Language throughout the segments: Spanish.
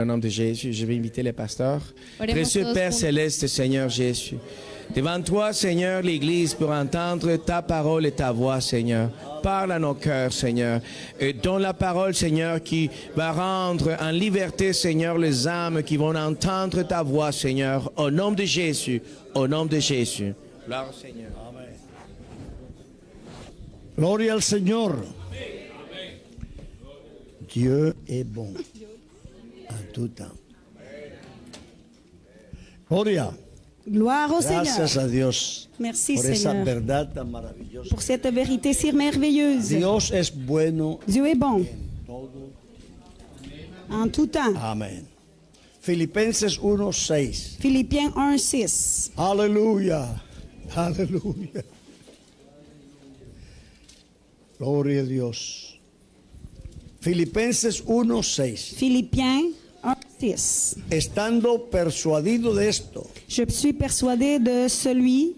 Au nom de Jésus, je vais inviter les pasteurs. Oremos Précieux todos Père juntos. céleste, Seigneur Jésus. Devant toi, Seigneur, l'Église, pour entendre ta parole et ta voix, Seigneur. Parle à nos cœurs, Seigneur. Et donne la parole, Seigneur, qui va rendre en liberté, Seigneur, les âmes qui vont entendre ta voix, Seigneur. Au nom de Jésus. Au nom de Jésus. Gloire au Seigneur. Amén. Gloria al Señor. Dieu est bon en tout temps. Gloria. Gloire au Gracias Seigneur. a Dios Merci por esa Seigneur verdad tan maravillosa. pour cette vérité si merveilleuse. Dios es bueno Dieu est bon en todo. en tout temps. Amén. Filipenses 1:6. Philippiens 1:6. Aleluya. Aleluya. Gloria a Dios. Filipenses 1:6. Philippiens 1:6. Estando persuadido de esto, Je suis persuadé de celui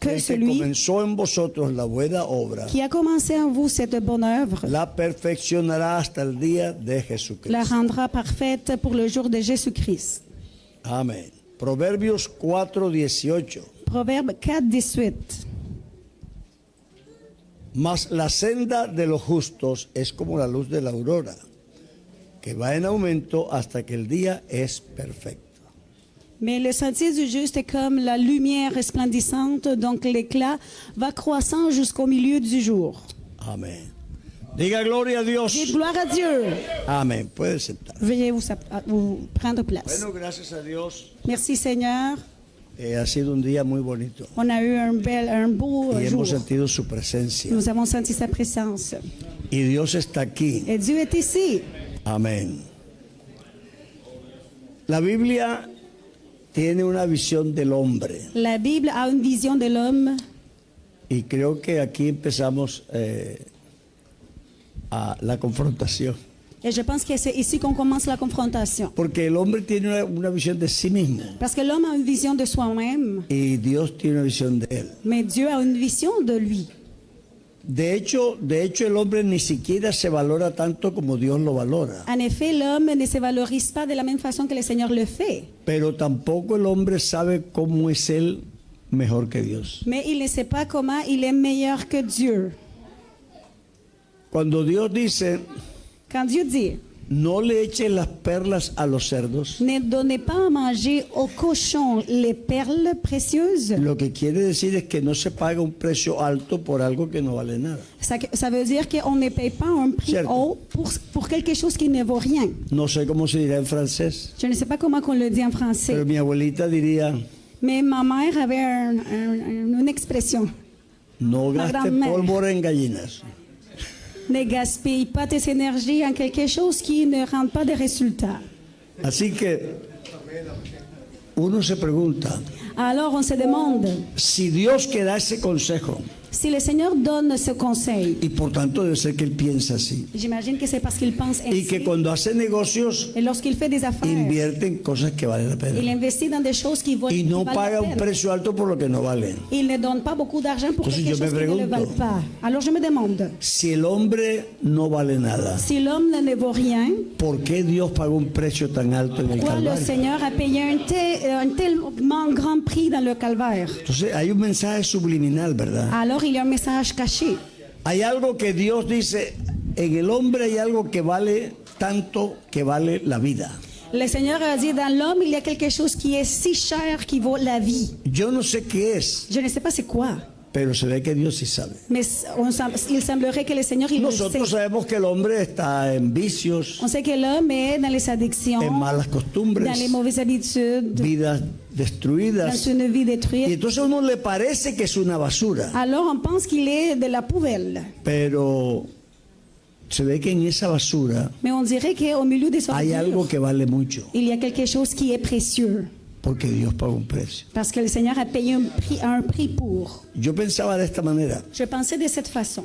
el que celui comenzó en vosotros la buena obra, qui a commencé en vous cette bonne œuvre la perfeccionará hasta el día de la Jesucristo. rendra parfaite pour le jour de Jésus-Christ. Amén. Proverbios 4:18. Proverbe 4:18. Mas la senda de los justos es como la luz de la aurora, que va en aumento hasta que el día es perfecto. Mais le sentier du juste est comme la lumière resplendissante, donc l'éclat va croissant jusqu'au milieu du jour. Amén. Diga gloria a Dios. Dites gloire à Dieu. Amén. Puede sentar. Veuillez vous prendre place. Bueno, gracias a Dios. Merci Seigneur. Ha sido un día muy bonito On a eu un beau y jour. hemos sentido su presencia. Nous avons senti sa présence. Y Dios está aquí. Et Dieu est ici. Amén. La Biblia tiene una visión del hombre La Bible a une vision de l'homme y creo que aquí empezamos a la confrontación. et je pense que c'est ici qu'on commence la confrontation. Porque el hombre tiene una visión de sí mismo Parce que l'homme a une vision de soi-même, y Dios tiene una visión de él. mais Dieu a une vision de lui. De hecho, el hombre ni siquiera se valora tanto como Dios lo valora. En effet, l'homme ne se valorise pas de la même façon que le Seigneur le fait. Pero tampoco el hombre sabe cómo es él mejor que Dios. Mais il ne sait pas comment il est meilleur que Dieu. Cuando Dios dice, Quand Dieu dit, no le eches las perlas a los cerdos, ne donnez pas à manger aux cochons les perles précieuses, lo que quiere decir es que no se paga un precio alto por algo que no vale nada. ça veut dire qu'on ne paye pas un prix Certo. haut pour quelque chose qui ne vaut rien. No sé cómo se dirá en francés, Je ne sais pas comment on le dit en français, pero mi abuelita diría, mais ma mère avait une expression. no Ma gaste grand-mère. pólvora en gallinas. Ne gaspille pas tes énergies en quelque chose qui ne rend pas de résultats. Así que uno se pregunta, Alors on se demande, si Dios que da ese consejo, si le Seigneur donne ce conseil, y por tanto debe ser que él piensa así, j'imagine que c'est parce qu'il pense y ainsi. que cuando hace negocios Et lorsqu'il fait des affaires, invierte en cosas que valen la il pena investit dans des choses qui valent, y no qui valent paga la un peine. precio alto por lo que no valen. Il ne donne pas beaucoup d'argent pour Entonces, quelque yo me chose qui ne le pregunto, valent pas. Alors je me demande, Si el hombre no vale nada, si l'homme ne vaut rien, ¿por qué Dios pagó un precio tan alto en el pourquoi le Calvario? Seigneur a payé un tellement grand prix dans le calvaire? Entonces hay un mensaje subliminal, ¿verdad? Alors il y a un message caché. Hay algo que Dios dice, en el hombre hay algo que vale tanto que vale la vida. Le Seigneur a dit, dans l'homme, il y a quelque chose qui est si cher qui vaut la vie. Yo no sé qué es, Je ne sais pas c'est quoi, pero se ve que Dios sí sabe. mais il semblerait que le Seigneur, il le Nosotros sait. sabemos que el hombre está en vicios, On sait que l'homme est dans les addictions, en malas dans costumbres, les mauvaises habitudes, vidas dans destruidas. une vie Y détruite. entonces a uno le parece que es una basura, Alors on pense qu'il est de la poubelle. pero se ve que en esa basura Mais on dirait qu'au milieu des hay algo ordures, que vale mucho, il y a quelque chose qui est précieux. porque Dios pagó un precio. Parce que le Seigneur a payé un prix pour. Yo pensaba de esta manera, Je pensais de cette façon.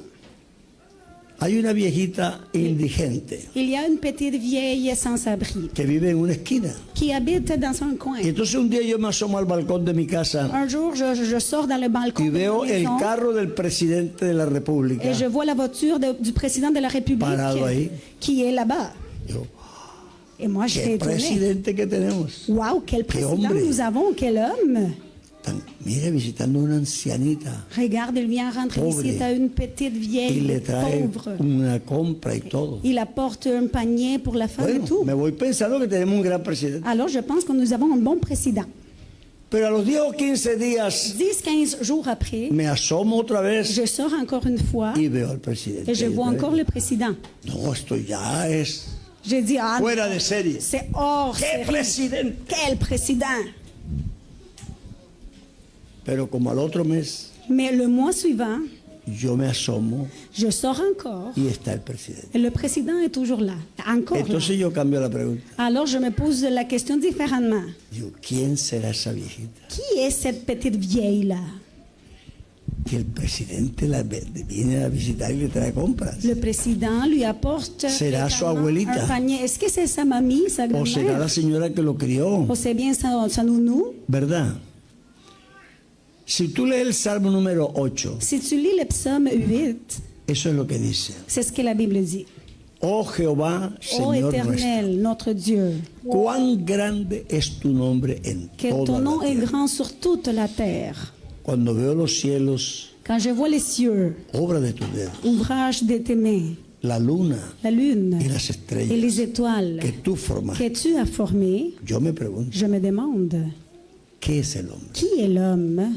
hay una viejita indigente Il y a une petite vieille sans-abri que vive en una esquina. qui habite dans un coin. Y entonces un día yo me asomo al balcón de mi casa Un jour, je sors dans le balcon y de ma veo el maison carro del presidente de la República. et je vois la voiture du président de la République Parado ahí. qui est là-bas. Yo, Et moi, Qué j'étais étonnée. presidente que tenemos. Waouh, quel président hombre. nous avons, quel homme. Mire, visitando a una ancianita Regarde, il vient rentrer Pauvre. ici, t'as une petite y vieille, le trae pauvre. una compra y todo. Il apporte un panier pour la femme et Bueno, tout. me voy pensando que tenemos un gran presidente. Alors, je pense que nous avons un bon président. Pero a los 10 o 15 días 10-15 jours après, me asomo otra vez je sors encore une fois y veo al presidente. et je vois encore le président. No, esto ya es Je dis, ah, fuera de serie. c'est hors ¡Qué série. presidente! Quel président! Pero como al otro mes Mais le mois suivant, yo me asomo je sors encore y está el presidente. et le président est toujours là. Encore là. Entonces yo cambio la pregunta. Alors, je me pose la question différemment. Digo, ¿quién será esa viejita? Qui est cette petite vieille-là? Que el presidente viene a visitar y le trae compras. Le président lui apporte ¿Será su également abuelita? un panier. Est-ce que c'est sa mamie, sa O será grand-mère? la señora que lo crió, Ou c'est bien sa nounou? ¿verdad? Si tú lees el Salmo número 8, Si tu lis le psaume 8, eso es lo que dice. c'est ce que la Bible dit. Oh Jehová, Ô Señor nuestro, Éternel, notre Dieu, cuán grande es tu nombre en que toda ton nom la est tierra. grand sur toute la terre. Cuando veo los cielos, Quand je vois les cieux, obra de tus dedos, ouvrage de tes mains, la luna la lune y las et estrellas les étoiles que tú formas, que tu as formées, yo me pregunto, je me demande, ¿qué es el hombre? qui est l'homme?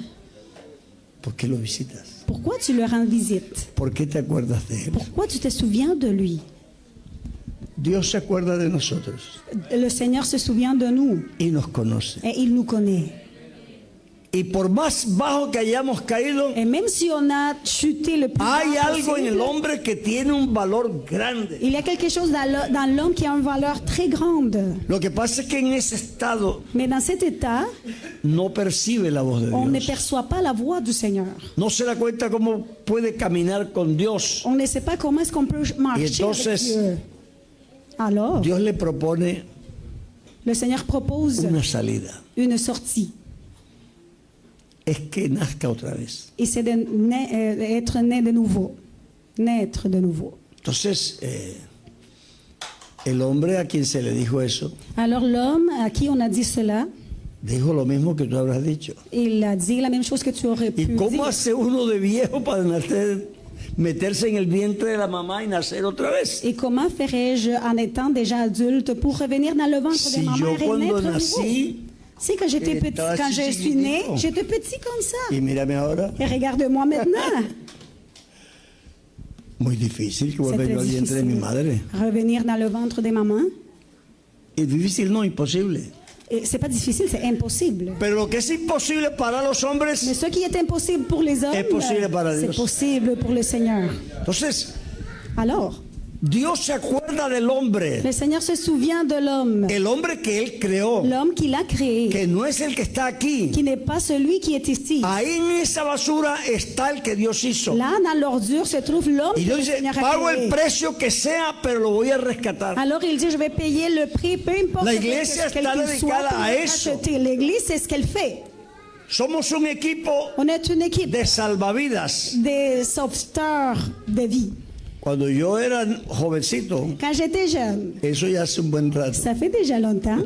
¿Por qué lo visitas? Pourquoi tu le rends visite? ¿Por qué te acuerdas de él? Pourquoi tu te souviens de lui? Dios se acuerda de nosotros Le Seigneur se souvient de nous y nos conoce. et il nous connaît. Y por más bajo que hayamos caído, Et même si on a chuté le plus hay bas algo en el possible, hombre que tiene un valor grande. il y a quelque chose dans l'homme qui a une valeur très grande. Lo que pasa es que en ese estado Mais dans cet état, no percibe la voz de on ne Dios. perçoit pas la voix du Seigneur. No se da cuenta cómo puede caminar con Dios. On ne sait pas comment est-ce qu'on peut marcher Y entonces, avec Dieu. Alors, Dios le propone le Seigneur propose una salida. une sortie. Es que nazca otra vez. Et c'est être né de nouveau. Naître de nouveau. Entonces, el hombre a quien se le dijo eso, Alors l'homme à qui on a dit cela, dijo lo mismo que tú habrás dicho. il a dit la même chose que tu aurais pu ¿Y cómo dire. hace uno de viejo para meterse en el vientre de la mamá y nacer otra vez? Et comment ferais-je en étant déjà adulte pour revenir dans le ventre Si de ma yo mère et cuando naître de nací, nouveau? Si quand j'étais petit, estaba quand así je suis né, chiquitico. j'étais petit comme ça. Y mírame ahora, Et regarde-moi maintenant. muy difícil que C'est vuelva très yo al vientre de mi difficile. madre. Revenir dans le ventre de maman, Es difícil, no, imposible. et c'est pas difficile, c'est impossible. Pero lo que es imposible para los Mais hombres, ce qui est impossible pour les hommes, Es posible para c'est Dios. possible pour le Seigneur. entonces, Alors, Dios se acuerda del hombre, le Seigneur se souvient de l'homme, el hombre que Él creó, l'homme qu'il a créé, que no es el que está aquí. qui n'est pas celui qui est ici. Ahí en esa basura está el que Dios hizo. Là, dans l'ordure, se trouve l'homme Y que Dios le dice, Seigneur a pago el créé. precio que sea, pero lo voy a rescatar. Alors il dit, je vais payer le prix, peu importe La iglesia quel está qu'il soit, dedicada pour a le eso. racheter. L'Église, c'est ce qu'elle fait. Somos un equipo On est une équipe de salvavidas. des sauveteurs de vie. Cuando yo era jovencito, Quand j'étais jeune, eso ya hace un buen rato, ça fait déjà longtemps,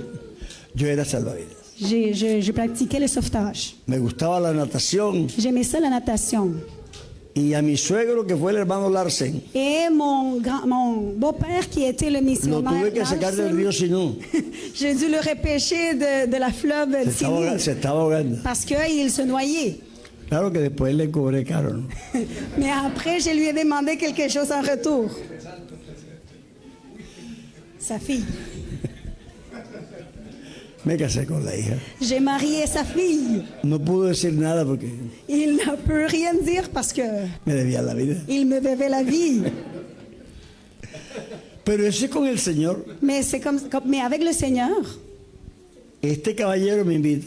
yo era salvavidas. j'ai pratiqué le sauvetage. Me gustaba la natación J'aimais ça, la natation. y a mi suegro, que fue el hermano Larsen, Et mon beau-père, qui était le lo missionnaire, tuve que sacar del Larsen, río Sinú. j'ai dû le repêcher de la fleuve Sini Se estaba ahogando. parce qu'il se noyait. Claro que después le cobré caro, ¿no? Mais après, je lui ai demandé quelque chose en retour. Sa fille. Me casé con la hija. J'ai marié sa fille. No pudo decir nada porque Il ne peut rien dire parce que me debía la vida. il me devait la vie. Pero eso es con el Señor. Mais c'est mais avec le Seigneur, Este caballero me invita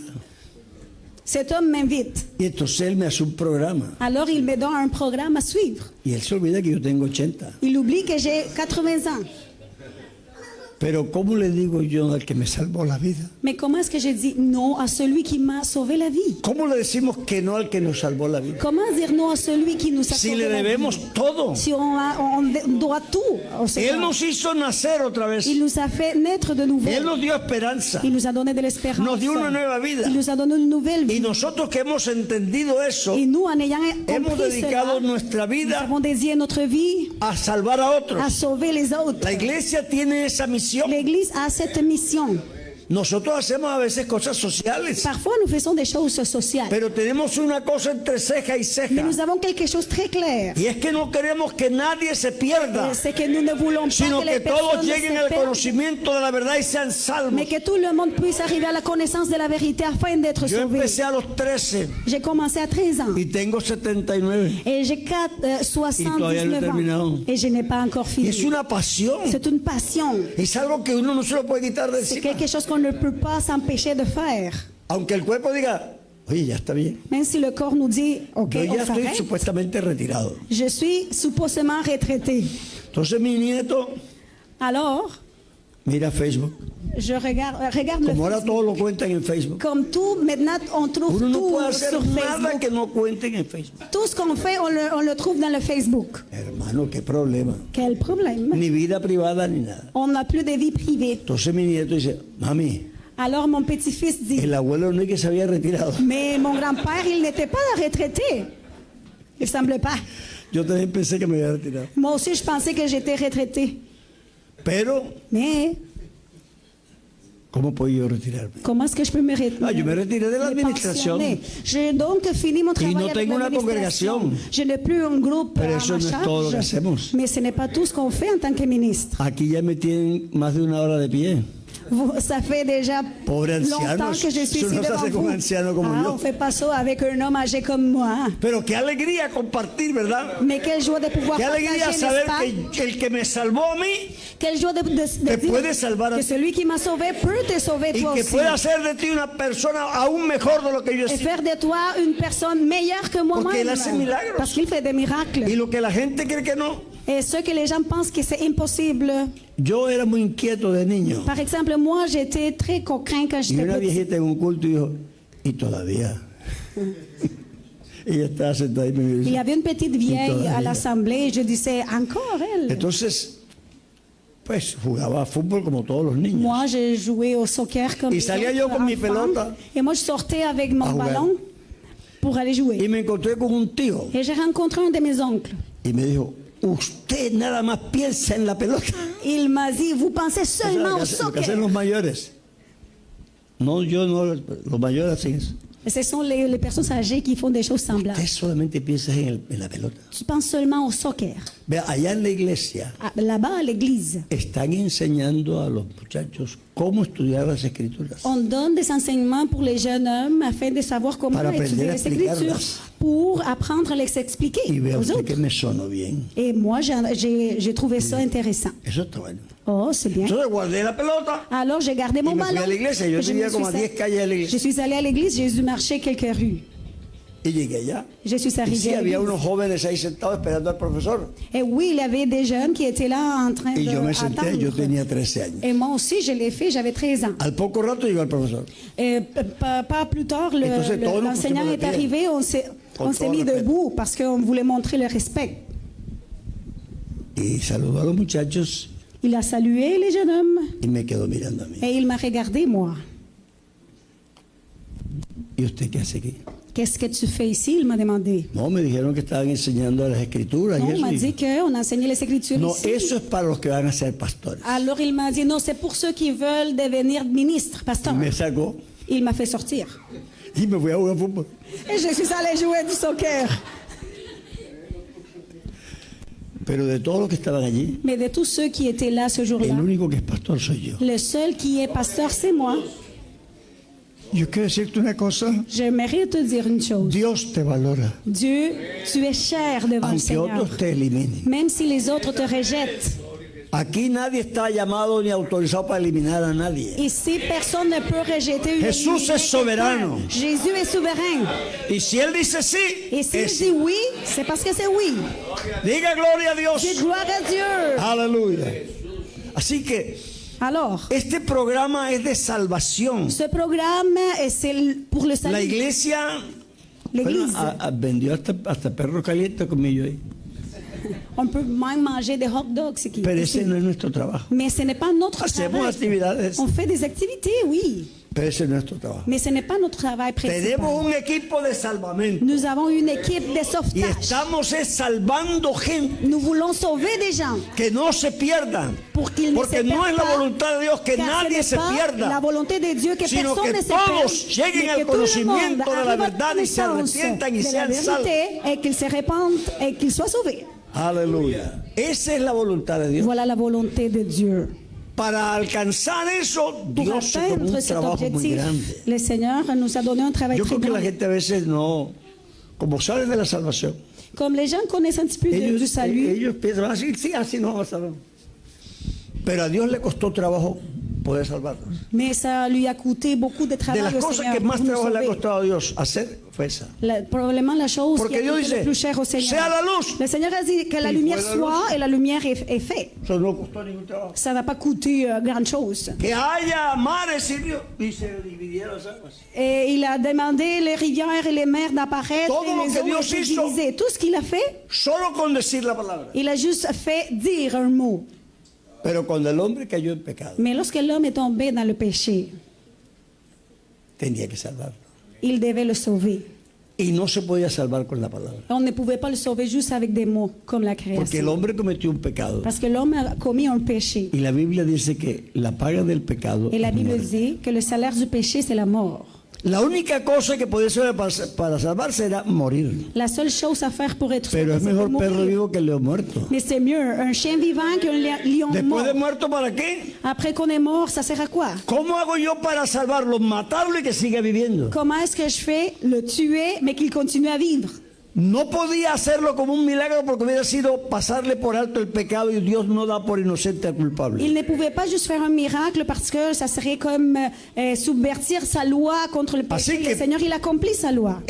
cet homme m'invite. y entonces él me hace un programa. Alors il me donne un programme à suivre. Y él se olvida que yo tengo 80. Il oublie que j'ai 80 ans. Pero ¿cómo le digo yo al que me salvó la vida? Mais comment est-ce que je dis non à celui qui m'a sauvé la vie? ¿Cómo le decimos que no al que nos salvó la vida? Comment dire non à celui qui nous a Si sauvé le la vie? debemos todo. Si on doit tout au Seigneur. Él nos hizo nacer otra vez. Il nous a fait naître de nouveau. Él nos dio esperanza. Il nous a donné de l'espérance. Nos dio una nueva vida. Il nous a donné une nouvelle Y vie. nosotros que hemos entendido eso, Et nous, en ayant hemos compris dedicado cela, nuestra nous vida avons dédié notre vie a salvar a otros. à sauver les autres. La iglesia tiene esa misión. L'Église a cette mission. Nosotros hacemos a veces cosas sociales, Parfois, nous faisons des choses sociales. pero tenemos una cosa entre ceja y Mais ceja. nous avons quelque chose de très clair. Y es que no queremos que nadie se pierda, C'est que nous ne voulons pas sino que que les todos personnes lleguen se al perdent, conocimiento de la verdad y sean salvos. mais que tout le monde puisse arriver à la connaissance de la vérité afin d'être Yo sauvé. empecé a los 13 J'ai commencé à 13 ans y tengo 79. et j'ai todavía no he 79 terminado. ans et je n'ai pas encore Y fini. es una pasión. C'est une passion. Es algo que uno no se lo puede quitar de C'est encima. quelque chose qu'on ne peut pas s'empêcher de faire. Aunque el cuerpo diga, oye, ya está bien. Même si le corps nous dit, OK, Yo on ya estoy s'arrête. supuestamente retirado. Je suis supposément retraité. Entonces mi nieto Alors, mira Facebook. je regarde le Como ahora Facebook. todos lo cuentan en Facebook. Comme tout, maintenant, on trouve Uno no tout puede hacer sur nada Facebook. que no cuenten en Facebook. Tout ce qu'on fait, on le trouve dans le Facebook. Hermano, qué problema. Quel problème? Ni vida privada ni nada. On n'a plus de vie privée. Entonces mi nieto dice, mami, Alors mon petit-fils dit, el abuelo no es que se había retirado. mais mon grand-père, il n'était pas retraité. Il semble pas. Yo también pensé que me había retirado. Moi aussi, je pensais que j'étais retraité. Pero, Mais ¿cómo puedo yo retirarme? comment est-ce que je peux me Ah, yo me retiré de la administración. J'ai donc fini mon travail no avec tengo una l'administration. congregación. Je n'ai plus un groupe Pero à eso ma no es charge. todo lo que hacemos. Mais ce n'est pas tout ce qu'on fait en tant que ministre. Aquí ya me tienen más de una hora de pie. Ça fait déjà Pauvres longtemps ancianos. que je suis Eso ici no se devant hace con vous. un anciano como Ah, yo. on fait pas ça avec un homme âgé comme moi. Pero qué alegría compartir, ¿verdad? Mais quelle joie de pouvoir Qué partager, alegría n'est-ce saber pas? que el que me salvó a mí Quelle joie de te dire puede salvar a que ti. celui qui m'a sauvé peut te sauver Y toi que aussi. puede hacer de ti una persona aún mejor de lo que yo he Et sido. faire de toi une personne meilleure que Porque moi-même. él hace milagros. Parce qu'il fait des miracles. Y lo que la gente cree que no. Et ce que les gens pensent que c'est impossible. Yo era muy inquieto de niño. Par exemple, moi, j'étais très coquin quand Y j'étais una petit. viejita en un culto dijo, y todavía. Ella estaba sentada y me Il y dice. avait une petite vieille todavía. à l'assemblée et je disais, encore elle. Entonces, pues jugaba fútbol como todos los niños. Moi, j'ai joué au soccer comme Y les salía autres yo con mi enfants. pelota Et moi, je sortais avec mon a jugar. ballon pour aller Y jouer. me encontré con un tío Et j'ai rencontré un de mes oncles. y me dijo, usted nada más piensa en la pelota. Il m'a dit, vous pensez Eso es seulement au lo que hacen soccer. los mayores. No, yo no, los mayores hacen eso. Ce sont les personnes âgées qui font des choses semblables. Usted solamente piensa en la pelota. Tu penses seulement au soccer. Vea, allá en la iglesia Ah, là-bas, à l'église, están enseñando a los muchachos cómo estudiar las escrituras. on donne des enseignements pour les jeunes hommes afin de savoir comment Para étudier aprender a les Écritures explicarlas. pour apprendre à les expliquer Y vea aux usted que autres. me sonó bien. Et moi, j'ai trouvé ça intéressant. Eso está bueno. Oh, c'est bien. Entonces guardé la pelota Alors, j'ai gardé mon y me fui ballon. a la iglesia. Yo Je vivía me como a suis 10 calles de la je iglesia. suis allée à l'église, j'ai dû marcher quelques rues. Y llegué allá. Je suis Y arrivée sí, à había l'église. unos jóvenes ahí sentados esperando al profesor. Et oui, il y avait des jeunes qui étaient là en train Y yo me senté, yo d'attendre. tenía 13 años. Et moi aussi, je l'ai fait, j'avais 13 ans. Al poco rato llegó el profesor. Et pas plus tard, Entonces, todos nos l'enseignant pusimos de est pie. arrivé, on s'est Con todo mis respeto. debout parce qu'on voulait montrer le respect. Y saludó a los muchachos Il a salué les jeunes hommes y me quedó mirando a mí. et il m'a regardé, moi. ¿Y usted qué hace aquí? Qu'est-ce que tu fais ici? Il m'a demandé. No, me dijeron que estaban enseñando las escrituras Non, y il m'a eso. dit qu'on enseignait les Écritures No, ici. eso es para los que van a ser pastores. Alors il m'a dit, non, c'est pour ceux qui veulent devenir ministres, Y pasteur. me sacó Il m'a fait sortir. y me fui a jugar fútbol. Et je suis allée jouer du soccer. Pero de todos los que estaban allí, Mais de tous ceux qui étaient là ce jour-là, el único que es pastor soy yo. le seul qui est pasteur, c'est moi. Yo quiero decirte una cosa. J'aimerais te dire une chose. Dios te valora, Dieu, tu es cher devant le aunque Seigneur. otros te eliminen. Même si les autres te rejettent. Aquí nadie está llamado ni autorizado para eliminar a nadie. Ici, personne ne peut rejeter. Jesús es soberano. Jésus est souverain. Y si Él dice sí, Et s'il es dit sí. oui, c'est parce que c'est oui. Diga gloria a Dios. Dis gloire à Dieu. Aleluya. Así que Alors, Este programa es de salvación. ce programme, c'est pour le La salut. iglesia L'église, vendió hasta perro caliente comí ahí. on peut même manger des hot dogs. c'est qui- Pero aussi. ese no es nuestro trabajo. Mais ce n'est pas notre Hacemos travail. actividades, On fait des activités, oui. pero ese no es nuestro trabajo. Mais ce n'est pas notre travail principal. Tenemos un equipo de salvamento Nous avons une équipe de y sauvetage. estamos salvando gente Nous voulons sauver des gens que no se pierdan, pour qu'ils ne se porque perdent no es la pas. voluntad de Dios que Car ce nadie n'est se pas la pierda, volonté de Dieu que sino personne que ne se todos perde, lleguen mais al que tout le monde conocimiento de la arrive à la verdad y se connaissance arrepientan y de la sean salvos. vérité et qu'ils se répandent et qu'ils soient sauvés. Aleluya. Esa es la voluntad de Dios. Voilà la volonté de Dieu. Para alcanzar eso, Pour Dios se tomó atteindre un cet trabajo muy objectif, grande. le Seigneur nous a donné un travail Yo très creo que la grand. gente a veces no, como saben de la salvación, Comme les gens connaissent un petit peu du salut, ellos piensan, así, sí, así nos vamos a salvar. Pero a Dios le costó trabajo poder salvarnos. mais ça lui a coûté beaucoup de De travail las au cosas Seigneur que más pour nous trabajo le ha sauver. costado a Dios hacer fue esa. Probablement la chose Porque qui a Dios coûté dice, le plus cher au Seigneur. sea la luz. Le Seigneur a dit que la Y lumière fue la luz. soit et la lumière est faite. Eso no costó ningún trabajo. Ça n'a pas coûté grande chose. Que haya mares y se dividieron las aguas. Et il a demandé les rivières et les mers d'apparaître Todo et lo les que eaux Dios étaient hizo. divisées. Tout ce qu'il a fait, Solo con decir la palabra. il a juste fait dire un mot. Pero cuando el hombre cayó en pecado, Mais lorsque l'homme est tombé dans le péché, tenía que salvarlo. il devait le sauver. Y no se podía salvar con la palabra. On ne pouvait pas le sauver juste avec des mots comme la Porque el création. hombre cometió un pecado. Parce que l'homme a commis un péché. Y la Biblia dice que la paga del pecado Et la es Bible muerte. dit que le salaire du péché, c'est la mort. La única cosa que podía ser para salvarse era morir. La seule chose à faire pour être Pero sauvé, es c'est de mejor perro mourir. vivo que león muerto. Mais c'est mieux un chien vivant qu'un lion Después mort. de muerto, ¿para qué? Après qu'on est mort, ça sert à quoi? ¿Cómo hago yo para salvarlo? Matarlo y que siga viviendo. Comment est-ce que je fais? Le tuer, mais qu'il continue à vivre. No podía hacerlo como un milagro porque hubiera sido pasarle por alto el pecado y Dios no da por inocente al culpable. Il ne pouvait pas juste faire un miracle parce que ça serait comme subvertir sa loi contre le péché. Así que- Le Seigneur, il accomplit sa loi.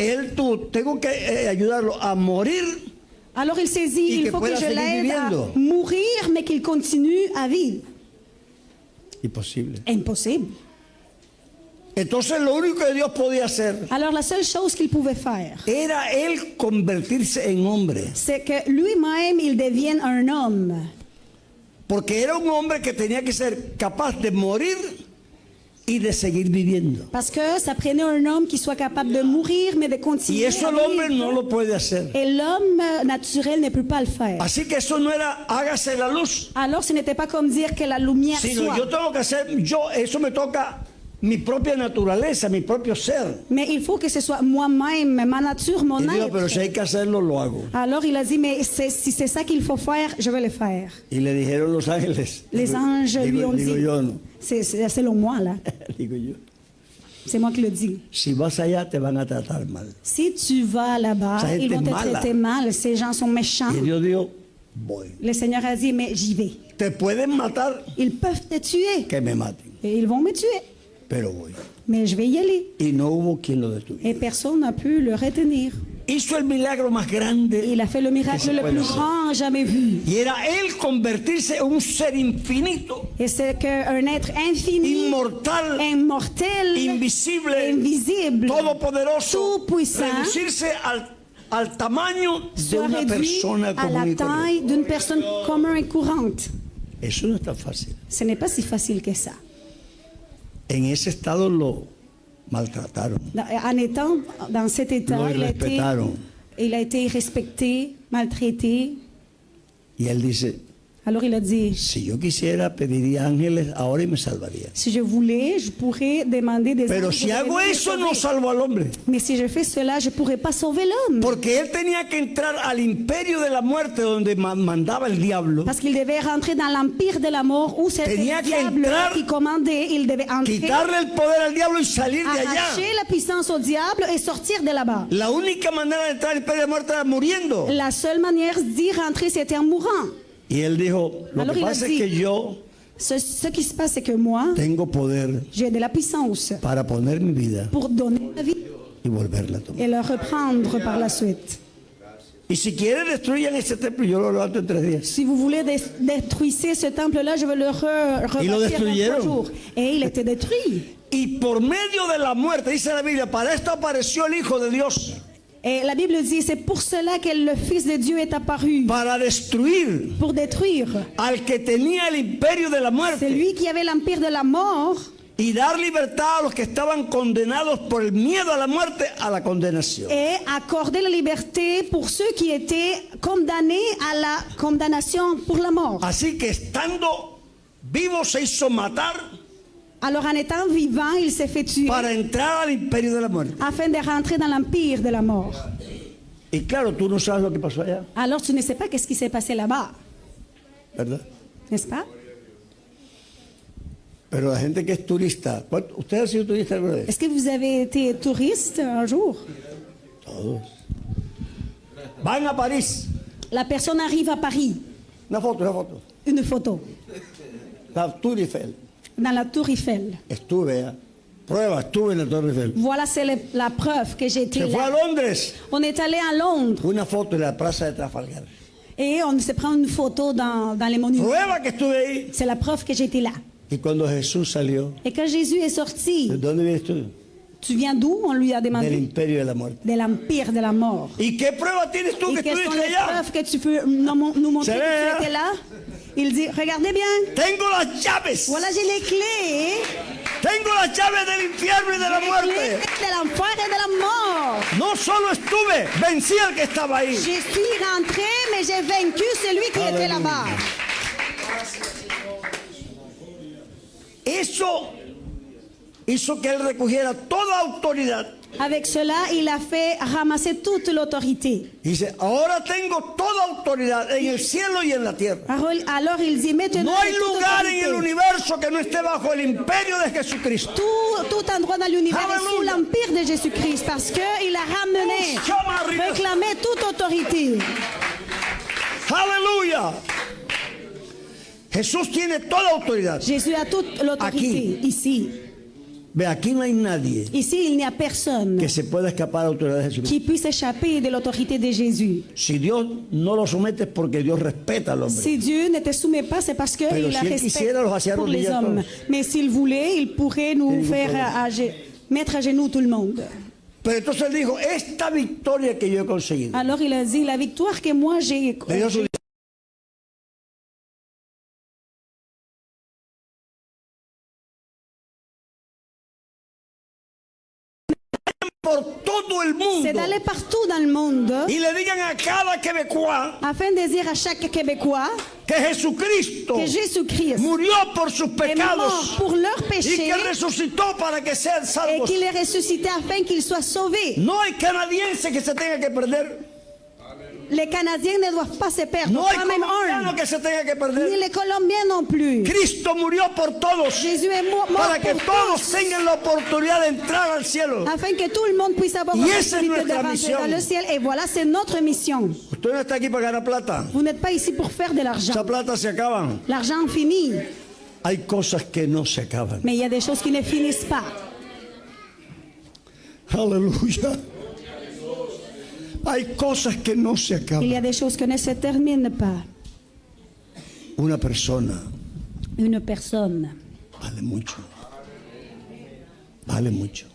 Tengo que ayudarlo a morir Alors il s'est dit, Y il que faut que pueda je seguir l'aide à viviendo. mourir, mais qu'il continue à vivre. Imposible. Impossible. Entonces lo único que Dios podía hacer Alors la seule chose qu'il pouvait faire, era él convertirse en hombre. c'est que lui-même, il devienne un homme. Porque era un hombre que tenía que ser capaz de morir y de seguir viviendo. Parce que ça prenait un homme qui soit capable de mourir, mais de Y continuer eso à el hombre vivre. no lo puede hacer. Et l'homme naturel ne peut pas le faire. Así que eso no era hágase la luz, Alors ce n'était pas comme dire que la lumière sino soit. yo tengo que hacer, eso me toca mi propia naturaleza, mi propio ser. Mais il faut que ce soit moi-même, ma nature, mon Y digo, être. pero si hay que hacerlo, lo hago. Alors il a dit, mais si c'est ça qu'il faut faire, je vais le faire. Y le dijeron los ángeles. Les anges lui ont digo dit, yo, no. c'est selon moi là, Digo yo, c'est moi qui le dis. si vas allá te van a tratar mal. Si tu vas là-bas, Ça a ils été vont te mala. traiter mal, ces gens sont méchants. Y Dios dijo, voy. Le Seigneur a dit, mais j'y vais. Te pueden matar, Ils peuvent te tuer que me maten, et ils vont me tuer, pero voy. mais je vais y aller. Y no hubo quien lo detuviera. Et personne n'a pu le retenir. Hizo el milagro más grande. Il a fait le miracle se le puede plus hacer. grand jamais vu. Y era él convertirse en un ser infinito, Et c'est qu'un être infini, inmortal, immortel, invisible, invisible, todopoderoso, tout-puissant, reducirse al tamaño de soit una réduit persona à común la y corriente. taille d'une personne commune et courante. Eso no es tan fácil. Ce n'est pas si facile que ça. En ese estado lo maltrataron. En étant dans cet état, Lo irrespetaron. il a été respecté, maltraité. Y él dice, Alors il a dit, si yo quisiera, pediría ángeles ahora y me salvaría. si je voulais, je pourrais demander des Pero anges si de hago venir me eso, no sauver. salvo al hombre. Mais si je fais cela, je ne pourrais pas sauver l'homme. Porque él tenía que entrar al imperio de la muerte donde mandaba el diablo. Parce qu'il devait rentrer dans l'empire de la mort où c'était Tenía le que diable entrar, qui commandait. Il devait entrer, Quitarle el poder al diablo y salir de allá. arracher la puissance au diable et sortir de là-bas. La única manera de entrar al imperio de la muerte era muriendo. La seule manière d'y rentrer, c'était en mourant. Y él dijo, lo Alors que il a pasa es dit- que yo Ce qui se passe, c'est que moi, tengo poder j'ai de la puissance para poner mi vida pour donner ma vie y volverla a tomar. et le reprendre par la suite. Y si quieren destruyan ese templo, yo lo levanto en 3 días. Si vous voulez détruire ce temple-là, je vais le rebâtir en 3 jours. Et il était détruit. Y por medio de la muerte, dice la Biblia, para esto apareció el Hijo de Dios. Et la Bible dit, c'est pour cela que le Fils de Dieu est apparu. Para destruir Pour détruire. al que tenía el imperio de la muerte. C'est lui qui avait l'empire de la mort. Y dar libertad a los que estaban condenados por el miedo a la muerte, a la condenación. Et accorder la liberté pour ceux qui étaient condamnés à la condamnation pour la mort. Así que estando vivo se hizo matar Alors en étant vivant, il s'est fait tuer para entrar al imperio de la muerte. afin de rentrer dans l'empire de la mort. Y claro, tú no sabes lo que pasó allá, Alors tu ne sais pas qu'est-ce qui s'est passé là-bas, ¿verdad? n'est-ce pas? Pero la gente que es turista, ¿usted ha sido turista alguna vez? Est-ce que vous avez été touriste un jour? Todos. Van a París. La personne arrive à Paris, Una foto. une photo, La Tour Eiffel. dans la tour Eiffel. Estuve allá. Prueba, estuve en la Torre Eiffel. Voilà, c'est la preuve que j'étais Se fue a là. Londres. On est allé à Londres Una foto en la plaza de Trafalgar. et on se prend une photo dans les monuments. Prueba que estuve ahí. C'est la preuve que j'étais là. Y cuando Jesús salió, Et quand Jésus est sorti, ¿de dónde vienes tú? tu viens d'où? On lui a Del demandé. imperio de la muerte. De l'empire de la mort. ¿Y qué prueba tienes tú Et que quelles sont estuviste les allá? preuves que tu peux nous montrer C'est que vrai, tu étais là? Il dit, regardez bien, Tengo las llaves. voilà j'ai les clés. Tengo las llaves del infierno y de la Les clés muerte. de l'enfer et de la mort. No solo estuve, vencí al que estaba ahí. Je suis rentré, mais j'ai vaincu celui qui était là-bas. Eso hizo que él recogiera toda autoridad. Avec cela, il a fait ramasser toute l'autorité. Dice, ahora tengo toda autoridad en el cielo y en la tierra. Alors il dit, maintenant, No hay j'ai toute lugar en el autorité. universo que no esté bajo el imperio de Jesucristo. Tout endroit dans l'univers est sous Alléluia. l'empire de Jésus-Christ parce qu'il a ramené, réclamé toute autorité. Aleluya. Jesús tiene toda autoridad. Jésus a toute l'autorité ici. Ve, aquí no hay nadie Ici, il n'y a personne que se pueda escapar de la autoridad de Jesucristo. qui puisse échapper de l'autorité de Jésus. Si Dios no lo somete es porque Dios respeta al hombre. Si Dieu ne te soumet pas, c'est parce qu'il a si él respect quisiera, los hacía pour les arrodillar hommes. todos. Mais s'il voulait, il pourrait nous ningún faire problème. mettre à genoux tout le monde. Pero entonces él dijo, esta victoria que yo he conseguido. Alors il a dit, la victoire que moi j'ai Le dio su- por todo el mundo c'est d'aller partout dans le monde y le digan a cada quebecois afin de dire à chaque Québécois que Jesucristo que Jésus-Christ murió por sus est mort pecados pour leurs y péchés que resucitó para que sean et salvos. qu'il est ressuscité afin qu'ils soient sauvés. No hay canadiense que se tenga que perder. Les Canadiens ne doivent pas se perdre, No hay pas même colombiano un, que se tenga que ni perder. les Colombiens non plus. Cristo murió por todos Jésus est mort para que pour todos tous, tengan la oportunidad de entrar al cielo. afin que tout le monde puisse avoir Y esa es l'opportunité de nuestra rentrer mission. dans le ciel. Et voilà, c'est notre mission. Usted no está aquí para ganar plata. Vous n'êtes pas ici pour faire de l'argent. Esa plata se acaba. L'argent finit, Hay cosas que no se acaban. mais il y a des choses qui ne finissent pas. Aleluya. Hay cosas que no se Il y acaban. a des choses qui ne se terminent pas. Una persona Une personne vale mucho. Vale mucho.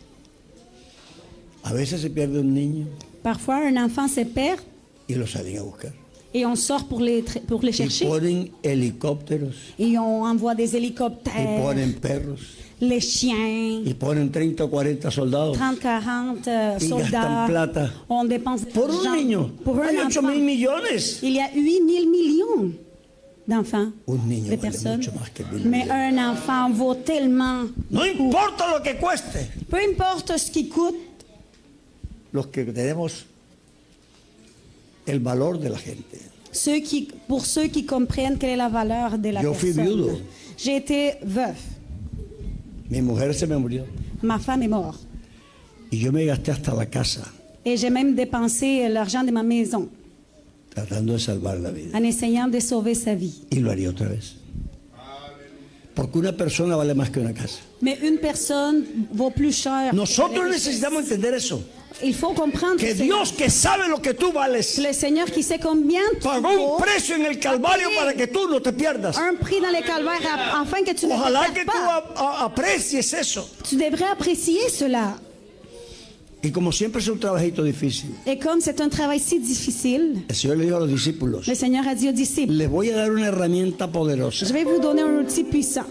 A veces se pierde un niño Parfois, un enfant se perd y lo salen a buscar. et on sort pour les Y chercher. ponen helicópteros, Et on envoie des y hélicoptères, ponen perros, les chiens, y ponen 30 o 40 soldados 30, 40 y soldats. gastan plata. On dépense de Por un l'argent niño. pour Hay un 8 enfant. mil millones. Il y a 8 000 millions d'enfants, Un niño de vale personnes. mucho más que 1.000 Mais millones. un enfant vaut tellement. No importa lo que cueste. Peu importe ce qu'il coûte, Los que tenemos el valor de la gente. pour ceux qui comprennent quelle est la valeur de la Yo fui personne. viudo. J'ai été veuf. Mi mujer se me murió Ma femme est morte. y yo me gasté hasta la casa Et j'ai même dépensé l'argent de ma maison tratando de salvar la vida. en essayant de sauver sa vie. Y lo haría otra vez. Porque una persona vale más que una casa. Mais une personne vaut plus cher. Nosotros necesitamos entender eso. Il faut comprendre Que Dios, que sabe lo que tú vales, le Seigneur qui sait combien tu pagó un vaux, precio en el Calvario para que tú no te pierdas. un prix dans les calvaires afin que tu ne Ojalá te que perdes tú pas. aprecies eso. Tu devrais apprécier cela. Y como siempre es un trabajito difícil, Et comme c'est un travail si difficile, el Señor le dijo a los discípulos, le Seigneur a dit aux disciples, les voy a dar una herramienta poderosa. je vais vous donner un outil puissant.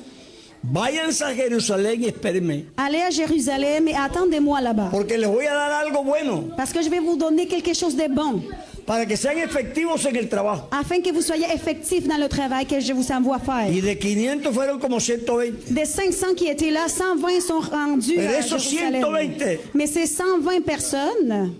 Váyanse a Jerusalén y espérenme, Allez à Jérusalem et attendez-moi là-bas. porque les voy a dar algo bueno Parce que je vais vous donner quelque chose de bon, para que sean efectivos en el trabajo. afin que vous soyez effectifs dans le travail que je vous envoie faire. Y de 500 fueron como 120. Des 500 qui étaient là, 120 sont rendus Pero à esos Jérusalem. 120 Mais ces 120 personnes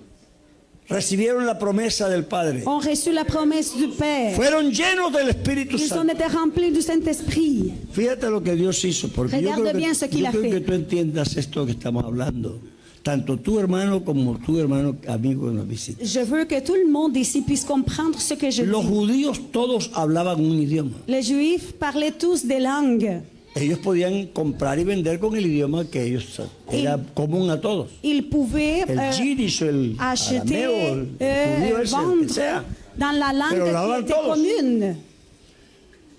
recibieron la promesa del Padre. ont reçu la promesse du Père. Fueron llenos del Espíritu Ils ont Santo. été remplis du Saint-Esprit. Fíjate lo que Dios hizo, porque yo Regarde creo bien ce que, qu'il yo a creo fait. que tú entiendas esto que estamos hablando. Tanto tu hermano como tu hermano amigo que nos visita. Je veux que tout le monde ici puisse comprendre ce que je Los dis. judíos todos hablaban un idioma. Les Juifs parlaient tous des langues. Ellos podían comprar y vender con el idioma que ellos era común a todos. Ils pouvaient El yiddish, el acheter, arameo, el judío ese, el que vendre sea. dans la Pero lo langue hablan qui était todos. commune.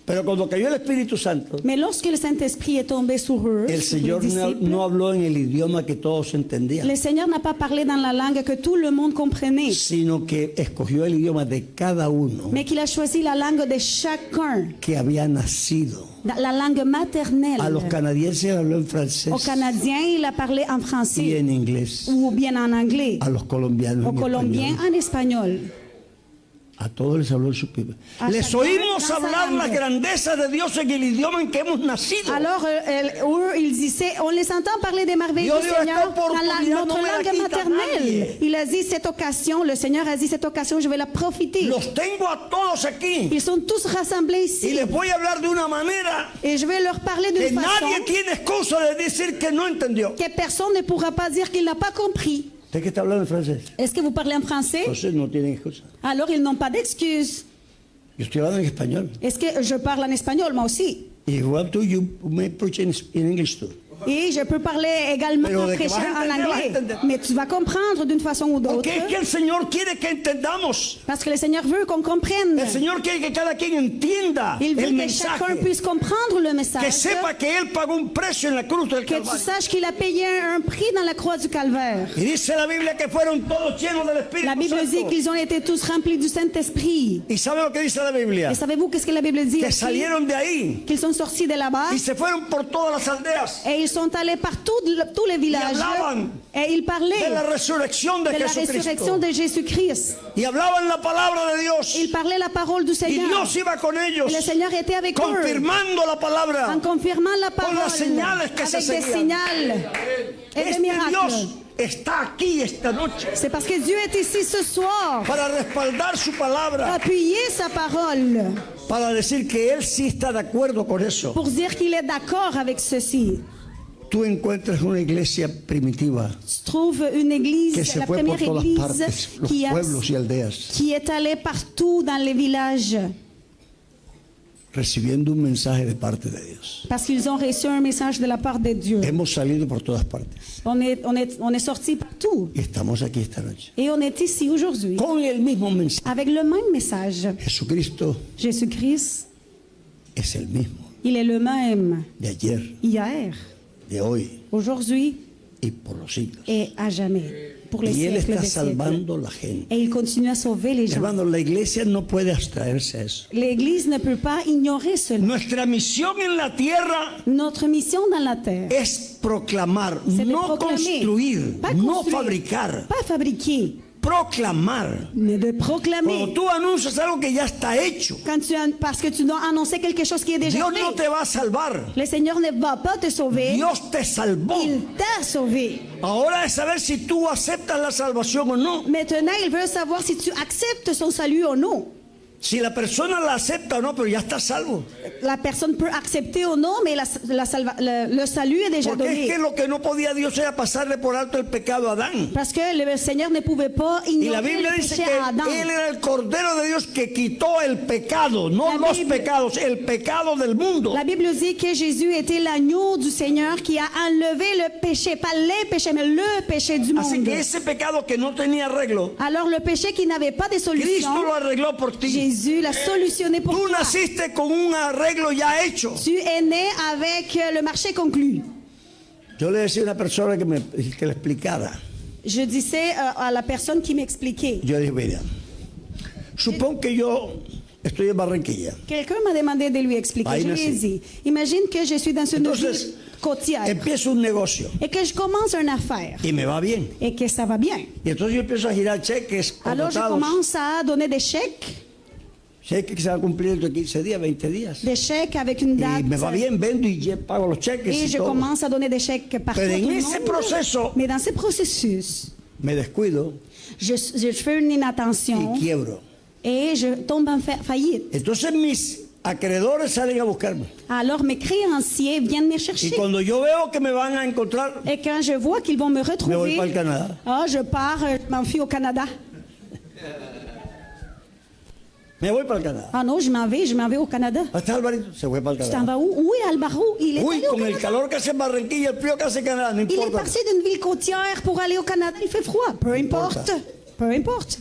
Pero cuando cayó el Espíritu Santo, Mais lorsque le Saint-Esprit est tombé sur eux, el sur les Señor disciples, no habló en el idioma que todos entendían, le Seigneur n'a pas parlé dans la langue que tout le monde comprenait, sino que escogió el idioma de cada uno mais qu'il a choisi la langue de chacun, que había nacido. la langue maternelle. A los canadienses habló en francés Aux Canadiens, il a parlé en y français en inglés. ou bien en anglais. A los colombianos Aux en Colombiens, español. en espagnol. A todos les habló en su idioma. A Les chacun oímos dans sa hablar la langue. grandeza de Dios en el idioma en que hemos nacido. Alors, eux, ils disaient, on les entend parler des merveilles Dios du dio Seigneur esta dans oportunidad, notre no me la langue quita maternelle. nadie. Il a dit cette occasion, le Seigneur a dit cette occasion, je vais la profiter. Los tengo a todos aquí Ils sont tous rassemblés y ici. les voy a hablar de una manera Et je vais leur parler que d'une façon nadie tiene excusa de decir que no entendió. que personne ne pourra pas dire qu'il n'a pas compris. ¿De qué está hablando en francés? Est-ce que vous parlez en français? Entonces no tienen excusa. Alors ils n'ont pas d'excuses. Yo estoy hablando en español. Est-ce que je parle en espagnol, moi aussi? If you want to, you may preach in English too. Et je peux parler également Pero de que prêcher vas a en entender, vas a anglais. entender. Mais tu vas comprendre d'une façon ou d'autre. Porque es que el Señor quiere que entendamos. Parce que le Seigneur veut qu'on comprenne. El Señor quiere que cada quien entienda Il veut el que chacun mensaje. puisse comprendre le message. Que sepa que Él pagó un precio en la cruz del Que tu Calvario. saches qu'il a payé un prix dans la croix du Calvaire. Y dice la Biblia que fueron todos llenos del Espíritu La Bible dit Santo. qu'ils ont été tous remplis du Saint-Esprit. ¿Y sabe lo que dice la Biblia? Et savez-vous qu'est-ce que la Bible dit Que aussi? salieron de ahí Qu'ils sont sortis de là-bas y se fueron por todas las aldeas et ils sont allés par tous les villages. hablaban Et ils parlaient de la resurrección de de la résurrection Jesucristo. de Jésus-Christ. Y hablaban la palabra de Dios. Ils parlaient la parole du Y Seigneur. Dios iba con ellos, Et le Seigneur était avec eux confirmando la palabra. en confirmant la Con las parole señales que se avec des seguían. signaux et des Este miracles. Dios está aquí esta noche C'est parce que Dieu est ici ce soir para respaldar su pour palabra, appuyer sa parole, para decir que Él sí está de acuerdo con eso. pour dire qu'il est d'accord avec ceci. Tú encuentras una iglesia primitiva Tu trouves une que église, se la fue por première todas église partes, los qui pueblos y aldeas, est allée partout dans les villages recibiendo un mensaje de parte de Dios. parce qu'ils ont reçu un message de la part de Dieu. Hemos salido por todas partes On est sortis partout y estamos aquí esta noche et on est ici aujourd'hui con el mismo mensaje. avec le même message. Jesucristo Jésus-Christ, es el mismo il est le même de ayer, hier, de hoy aujourd'hui y por los siglos. et à jamais, pour les Y Él siècles está des siècles. salvando la gente. Et il continue à sauver les gens. Hermanos, la iglesia no puede abstraerse a eso. L'Église ne peut pas ignorer cela. Nuestra misión en la tierra Notre mission dans la terre, es proclamar, c'est de no proclamer, construir, pas no construire, fabricar, pas fabriquer, proclamar. mais de Cuando proclamer. tú anuncias algo que ya está hecho, Parce que tu dois annoncer quelque chose qui est déjà Dios fait. no te va a salvar. Le Seigneur ne va pas te sauver. Dios te salvó. Il t'a sauvé. Ahora es saber si tú aceptas la salvación o no. Maintenant, il veut savoir si tu acceptes son salut ou non. Si la persona la acepta o no, pero ya está salvo. La personne peut accepter ou non, mais le salut est déjà Porque es donné. que lo que no podía Dios era pasarle por alto el pecado a Adán. Parce que le Seigneur ne pouvait pas Y la ignorer Biblia le dice péché à Adam. que Él era el Cordero de Dios que quitó el pecado, no La los Bible- pecados, el pecado del mundo. La Bible dit que Jésus était l'agneau du Seigneur qui a enlevé le péché, pas les péchés, mais le péché du Así monde. que ese pecado que no tenía arreglo, Alors le péché qui n'avait pas de solution, Cristo lo arregló por ti. Jésus l'a solutionné pour Tú toi. naciste con un arreglo ya hecho. Tu es né avec le marché conclu. Yo le decía a una persona que le explicara. Je disais à la personne qui m'expliquait. Yo dije, mira, supón que yo estoy en Barranquilla. Quelqu'un m'a demandé de lui expliquer. Ahí Je lui ai nací. dit, imagine que je suis dans une Entonces, ville côtière empiezo un negocio et que je commence une affaire y me va bien. et que ça va bien. Y entonces yo empiezo a girar cheques Alors je contratados. commence à donner des chèques Cheques que se van a cumplir dentro de 15 días, 20 días. des chèques avec une Y date. me va bien, vendo y ya pago los cheques Et y je todo. commence à donner des chèques partout. Pero à tout en le ese monde. proceso Mais dans ce processus, me descuido je fais une inattention y quiebro. et je tombe en faillite. Entonces mis acreedores salen a buscarme. Alors mes créanciers viennent me Y chercher. cuando yo veo que me van a encontrar, Et quand je vois qu'ils vont me me voy retrouver, para el Canadá. je pars, je m'enfuis au Canada. Me voy para el Canadá. Ah non, je m'en vais au Canada. ¿Hasta Alvarito? Se fue para el Tu t'en Canadá. vas où? Où est Alvaro? Il est Uy, allé au con el Canada. calor que hace en Barranquilla, el frío que hace en Canadá, no Il est importa. parti d'une ville côtière pour aller au Canada. Il fait froid. Peu importe. Peu importe.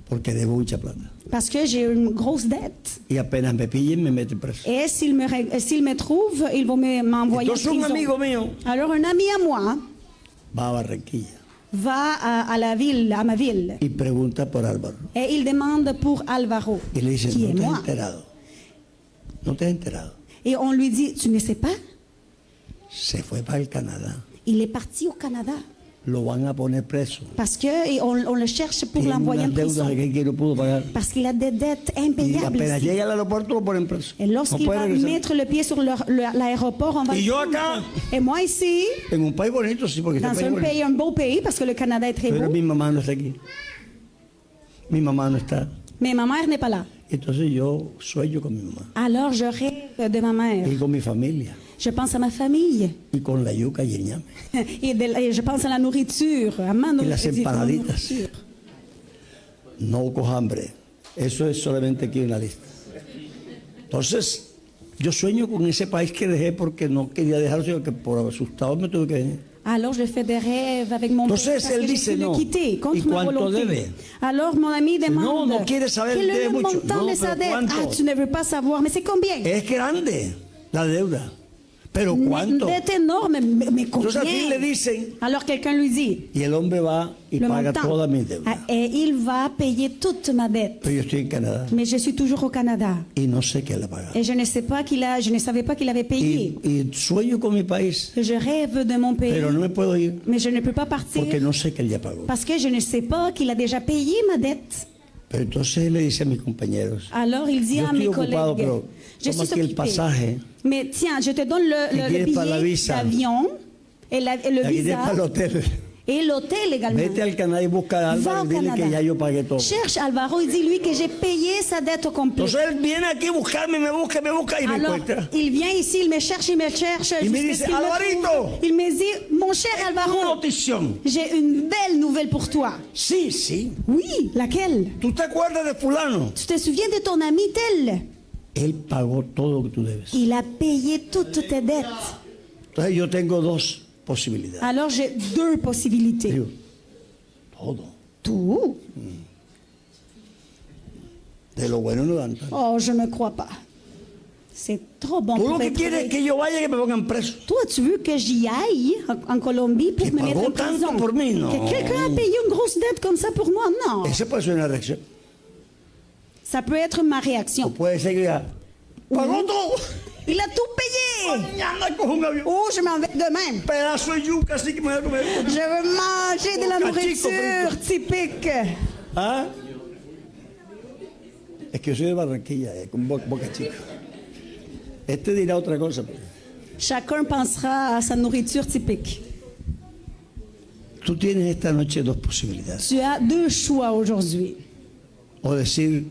Porque debo mucha plata. Parce que j'ai une grosse dette. Y apenas me pillen, me meten preso. Et s'ils me trouvent, ils vont m'envoyer en Entonces un prison. amigo mío Alors un ami à moi va a Barranquilla va à la ville, à ma ville, y pregunta por Álvaro. et il demande pour Alvaro, Y le dice, qui est no te has moi. enterado. No te has enterado. Et on lui dit, tu ne sais pas? Se fue para el Canadá. Il est parti au Canada. Lo van a poner preso. Parce qu'on le cherche pour Tiene l'envoyer en unas deudas prison. que no pudo pagar. Parce qu'il a des dettes Y impayables. apenas ici. llega al aeropuerto lo ponen preso. Et No lorsqu'il puede va regresar. mettre le pied sur l'aéroport, on va Y le yo prendre. acá, Et moi ici, en un país bonito, sí, porque este dans país un bonito. pays, un beau pays, parce que le Canada est très Pero beau, mi mamá no está aquí. Mi mamá no está. mais ma mère n'est pas là. Entonces yo sueño con mi mamá. Alors je rêve de ma mère. Y con mi familia. Je pense à ma famille. Y con la yuca y el ñame. Et je pense à la nourriture, à ma Y las nourriture. empanaditas. No coja hambre. Eso es solamente aquí una lista. Entonces, yo sueño con ese país que dejé porque no quería dejarlo, sino que por asustado me tuve que venir. Alors je fais des rêves avec mon père Entonces, parce él que j'ai dice, dû le no. quitter contre ¿Y ma cuánto volonté. debe? Alors mon ami demande no quiere saber, quel debe est le mucho. montant No, de sa pero dette. ¿cuánto? Ah, tu ne veux pas savoir, mais c'est combien? Es grande la deuda. Pero Une ¿cuánto? dette énorme, mais Entonces al fin combien? le dicen, Alors quelqu'un lui dit y el hombre va y le paga montant. toda mi deuda. Ah, et il va payer toute ma dette. Pero yo estoy en Canadá Mais je suis toujours au Canada. y no sé qué le paga. Et je ne savais pas qu'il avait payé. Y sueño con mi país, Je rêve de mon pays, pero no me puedo ir mais je ne peux pas partir porque no sé que él ya pagó. parce que je ne sais pas qu'il a déjà payé ma dette. Pero entonces él le dice a mis compañeros, Alors il dit yo à estoy mes ocupado, collègues, pero je toma suis aquí el occupé. pasaje, Mais tiens, je te donne le quieres para la billet visa. d'avion et le aquí visa para el hotel. et l'hôtel également. Vete al Canadá y busca a Va Álvaro au y dile que Canada. ya yo pagué todo. Cherche Alvaro et dis-lui que j'ai payé sa dette au complet. Entonces él viene aquí a buscarme, me busca y me Alors, encuentra. il vient ici, il me cherche. Y me jusqu'à dice, ce qu'il me Alvarito. trouve. Il me dit, mon cher Una Alvaro, notición. j'ai une belle nouvelle pour toi. Sí, sí. Oui, laquelle? ¿Tú te acuerdas de fulano? Tu te souviens de ton ami tel? Él pagó todo lo que tú debes. Il a payé toutes tes dettes. Entonces yo tengo dos posibilidades. Alors j'ai deux possibilités. Digo, todo. Tout? De lo bueno no dan tanto. Oh, je ne crois pas. C'est trop bon Tú lo pour que être quieres es vrai. que yo vaya y que me pongan preso. Toi, tu veux que j'y aille en Colombie pour Que me mettre pagó en prison? tanto por mí, no. Que quelqu'un a payé une grosse dette comme ça pour moi? Non. Esa puede ser una reacción. Ça peut être ma O réaction. puede ser que diga, pagó todo. Il a tout payé. Mañana cojo un avión. Oh, je m'en vais demain. Pedazo de yuca, así que me voy a comer. Je veux manger de la Cachico nourriture typique. ¿Ah? Es que yo soy de Barranquilla, con boca chica. Este dirá otra cosa. Pero Chacun pensera à sa nourriture typique. tú tienes esta noche dos posibilidades. Tu as deux choix aujourd'hui. O decir,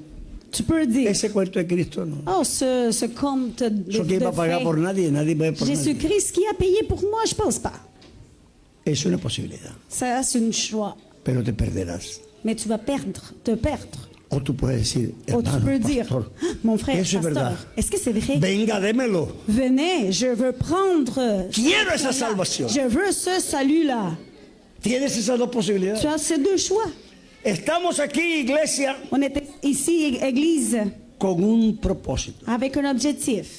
Tu peux dire, ese cuento de Cristo no. oh, ce compte Eso que iba a pagar por nadie va a pagar por nadie. Jésus-Christ qui a payé pour moi, je pense pas. Es una posibilidad, Ça, c'est un choix. pero te perderás. Mais tu vas te perdre. O tú puedes decir, Ou tu hermano, peux dire, pastor, ah, mon frère, eso es verdad. pasteur, est-ce que c'est vrai? Venga, démelo. Venez, je veux prendre. Quiero esa salvación. Je veux ce salut-là. Tienes esas dos posibilidades. Tu as ces deux choix. Estamos aquí, iglesia, On est ici, Église, con un propósito. avec un objectif.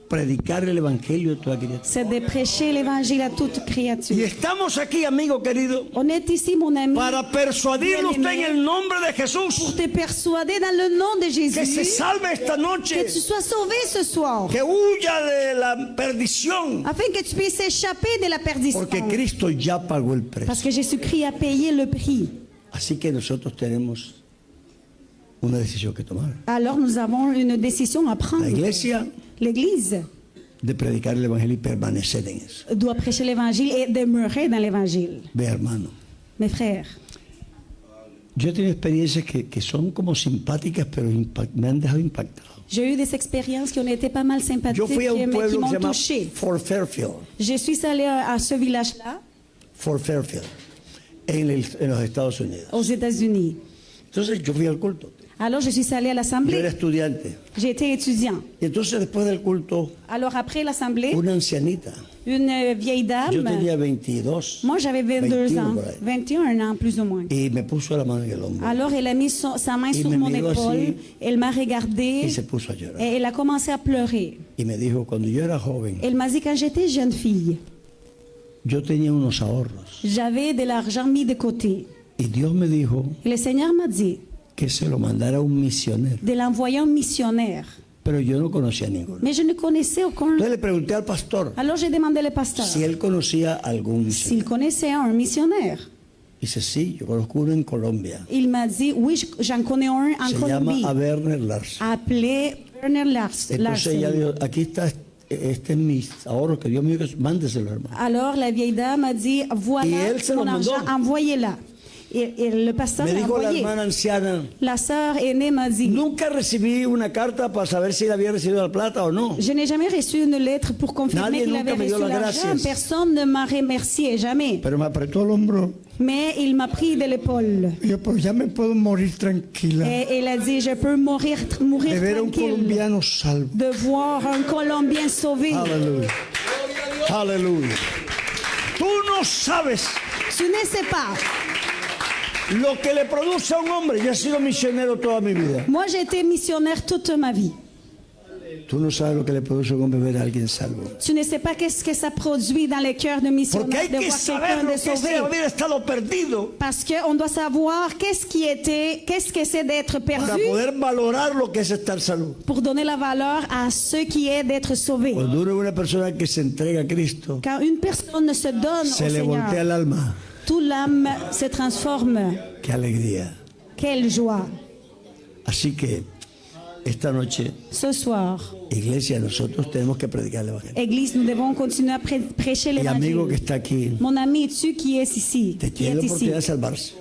Predicar el evangelio de toda criatura. C'est de prêcher l'Évangile à toute Y créature. estamos aquí, amigo querido, On est ici, mon ami, para persuadirle usted en el nombre de pour Jesús te persuader dans le nom de que se Jésus salve esta noche, que tu sois sauvé ce soir, que huya de la perdición, afin que tu puisses échapper de la perdition. porque Cristo ya pagó el Parce precio. que Jésus-Christ a payé le prix. Así que nosotros tenemos una decisión que tomar. Alors nous avons une décision à La prendre. iglesia L'Église de predicar el evangelio y permanecer en eso. doit prêcher l'Évangile et demeurer dans l'Évangile. Ve, hermano, Mes frères, yo he tenido experiencias que son como simpáticas, pero me han dejado impactado. j'ai eu des expériences qui ont été pas mal sympathiques, Yo fui a un mais qui pueblo que se m'ont llama touché. Fort Fairfield, Je suis allée à ce village-là, Fort Fairfield, en los Estados Unidos. aux États-Unis. Entonces yo fui al culto. Alors je suis allée à Yo era l'assemblée. estudiante. J'ai été étudiant. Y entonces después del culto, Alors après l'assemblée, una ancianita, une vieille yo dame, tenía 22, moi j'avais 22 21 ans, por ahí, 21 ans plus ou moins. y me puso la mano en el hombro Alors elle a mis sa main Y sur me mon miró épaule, así. elle m'a regardé y se puso a llorar. et elle a commencé à pleurer. Y me dijo, cuando yo era joven, Elle m'a dit quand j'étais jeune fille, yo tenía unos ahorros. j'avais de l'argent mis de côté. Y Dios me dijo Et le Seigneur m'a dit que se lo mandara a un misionero. de l'envoyer un missionnaire. Pero yo no conocía a ninguno. Mais je ne connaissais aucun. Entonces le pregunté al pastor Alors j'ai demandé au pasteur si él conocía a algún s'il misionero. connaissait un missionnaire. Dice, sí, yo conozco uno en Colombia. Il m'a dit oui, j'en connais un en Se Colombie, llama Werner Larsen. appelé Werner Entonces ella Larsen. dijo, aquí está, este es mis ahorros, que Dios me dijo, mándeselo, hermano. Alors la vieille dame a dit voilà Y él se mon lo mandó. argent, envoyez-la. Et le pasteur Me l'a dijo la envoyé. hermana anciana, La sœur aînée m'a dit nunca recibí una carta para saber si él había recibido la plata o no. je n'ai jamais reçu une lettre pour confirmer Nadie qu'il nunca avait me dio reçu las l'argent. gracias. Personne ne m'a remercié, jamais. Pero me apretó el hombro. Mais il m'a pris de l'épaule. Y yo, pues ya me puedo morir tranquila. Et il a dit je peux mourir De ver a un tranquille colombiano salvo. de voir un Colombien sauvé. Aleluya. Aleluya. Tú no sabes Tu ne sais pas. lo que le produce a un hombre. Yo he sido misionero toda mi vida. Moi, j'ai été missionnaire toute ma vie. Tú no sabes lo que le produce a un hombre ver a alguien salvo. Tu ne sais pas qu'est-ce que ça produit dans le cœur de Porque missionnaire hay de que voir saber quelqu'un lo de que es sauvé. haber estado perdido Parce qu'on doit savoir qu'est-ce que c'est d'être para perdu poder valorar lo que es estar salvo. pour donner la valeur à ce qui est d'être sauvé. Cuando uno es una persona que se entrega a Cristo, Quand une personne se donne se au le voltea Seigneur, el alma. toute l'âme se transforme. Qué alegría. Quelle joie. Así que esta noche, Ce soir, iglesia, nosotros tenemos que predicar el evangelio. Église, nous devons continuer à prêcher Y amigo que l'évangile. está aquí, Mon ami, tu qui es ici, qui tiene est la ici, oportunidad de salvarse.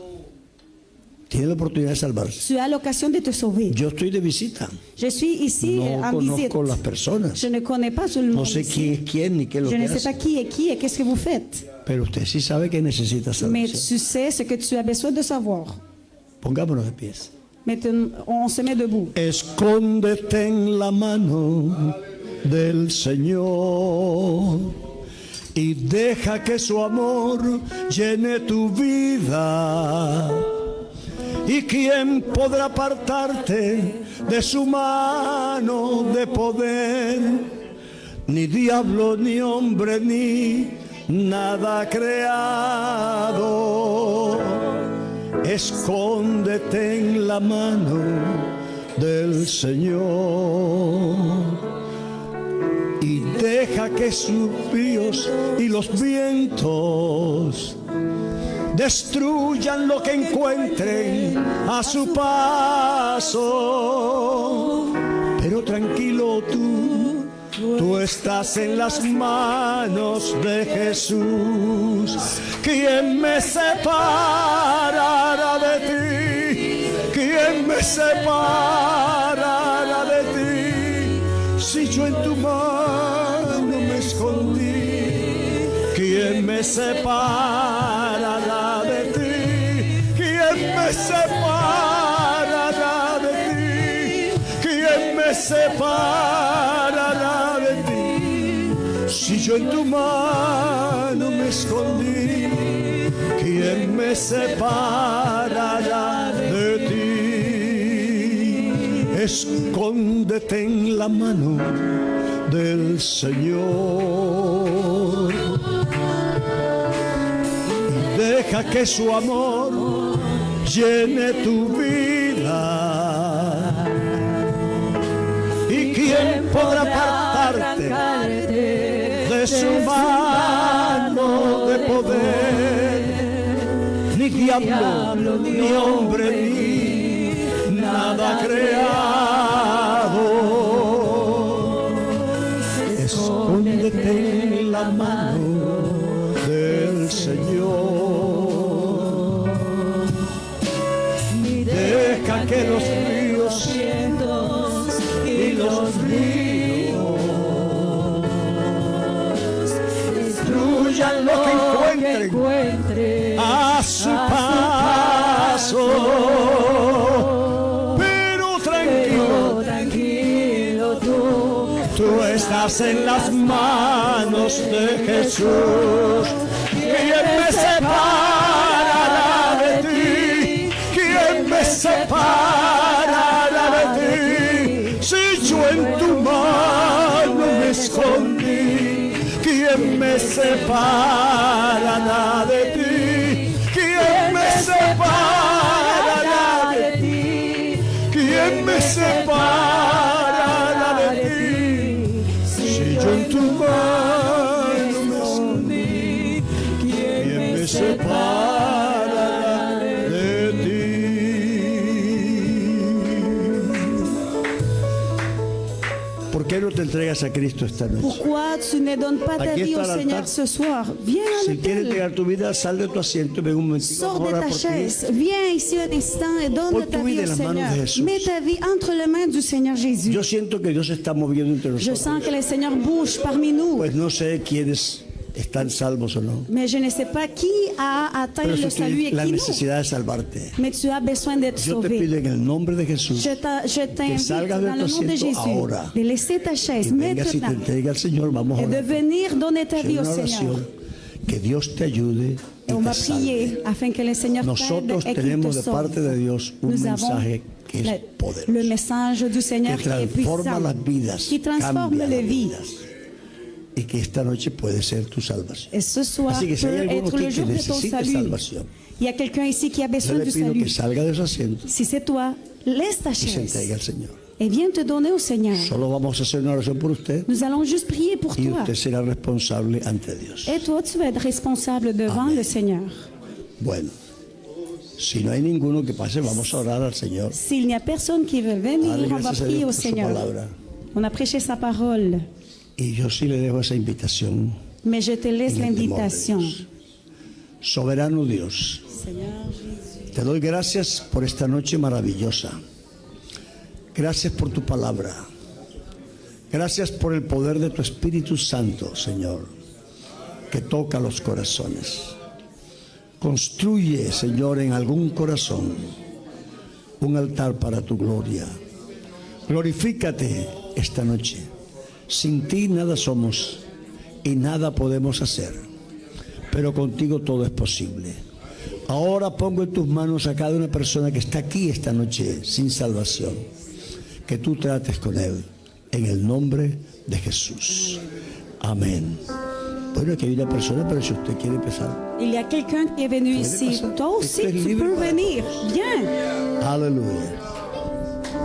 Tiene la oportunidad de salvarse. tu as l'occasion de te sauver. Yo estoy de visita. Je suis ici No en visite. conozco las personas. Je ne connais pas tout le No monde sé ici. quién es quién ni qué es lo Je que ne sais pas hace. qui est qui et qu'est-ce que vous faites. Pero usted sí sabe que necesita Mais salvación. tu sais ce que tu as besoin de savoir. Pongámonos de pies. Maintenant, on se met debout. Escóndete en la mano del Señor y deja que su amor llene tu vida. ¿Y quién podrá apartarte de su mano de poder? Ni diablo, ni hombre, ni nada creado. Escóndete en la mano del Señor y deja que sus ríos y los vientos destruyan lo que encuentren a su paso. Pero tranquilo tú estás en las manos de Jesús. ¿Quién me separará de ti? ¿Quién ¿Quién me separará de ti? Si yo en tu mano me escondí. ¿Quién me separará de ti? ¿Quién me separará de ti? ¿Quién me separará de ti? Si yo en tu mano me escondí, ¿quién me separará de ti? Escóndete en la mano del Señor y deja que su amor llene tu vida. ¿Y quién podrá apartarte de su mano de poder? Ni diablo, ni hombre, ni nada creado. Escóndete en la mano del Señor. Deja que los ríos y los ríos destruyan lo que encuentren a su paso. Pero tranquilo tú estás en las manos de Jesús. ¿Quién me separará de ti? ¿Quién me separará de ti? Si yo en tu mano me escondí, ¿quién me separará de ti? ¿Quién me separará de ti? ¿Quién me separará de ti? Si yo en tu mano me escondí, ¿quién me separará de ti? ¿Por qué no te entregas a Cristo esta noche? Pourquoi tu ne donnes pas ta Aquí vie está au el Seigneur altar. ce soir? Viens à Si quieres l'autel. entregar tu vida, sal de tu asiento y ven un momentito. Sors Vamos a de orar ta por ti. chaise, viens ici un instant et donne Pon ta tu vie vida au en las manos Seigneur. de Jesús. Mets ta vie entre les mains du Seigneur Jésus. Yo siento que Dios se está moviendo entre Je nosotros. sens que le Seigneur bouge parmi nous, Pues no sé quiénes están salvos o no. mais je ne sais pas qui a atteint Pero le si salut et tienes la qui non. necesidad de salvarte, Mais tu as besoin d'être yo te sauvé. pido en el nombre de Jesús Je t'invite salgas de dans tu le nom de asiento Jésus ahora. de laisser ta que chaise vengas y te maintenant entregues al Señor. Vamos a et de orar. venir donner ta Hacer vie au una Seigneur. oración. Que Dios te ayude Et y on va te salve. prier afin que le Seigneur Nosotros t'aide et qu'il tenemos te de parte sauve. de Dios un Nous avons mensaje que es le poderoso, message du Seigneur que qui est transforma puissant, las vidas, qui transforme cambia les las vies. vidas, y que esta noche puede ser tu salvación. Et ce soir Así que si peut hay alguno être le aquí que jour de ton necesite salut. salvación, Il y a quelqu'un ici qui a yo besoin le du pido salut. que salga de su asiento Si c'est toi, laisse ta y se entregue chaise al Señor. et viens te donner au Seigneur. Solo vamos a hacer una oración por usted Nous allons juste prier pour y toi. usted será responsable ante Dios. Et toi, tu vas être responsable devant Amen. le Seigneur. Bueno, si no hay ninguno que pase, vamos a orar al Señor. S'il n'y a personne qui veut venir, Dale on va gracias a prier Dios au por su Seigneur. palabra. On a prêché sa parole, Y yo sí le dejo esa invitación. mais je te laisse en el temor de l'invitation. Dios. Soberano Dios, Seigneur Jésus, te doy gracias por esta noche maravillosa. Gracias por tu palabra. Gracias por el poder de tu Espíritu Santo, Señor, que toca los corazones. Construye, Señor, en algún corazón un altar para tu gloria. Glorifícate esta noche. Sin ti nada somos y nada podemos hacer, pero contigo todo es posible. Ahora pongo en tus manos a cada una persona que está aquí esta noche sin salvación, que tú trates con él en el nombre de Jesús. Amén. Bueno, aquí hay una persona, pero si usted quiere empezar. il y a quelqu'un qui est venu ici. passer. Toi aussi, Esto es tu libre peux para venir. Viens. Aleluya.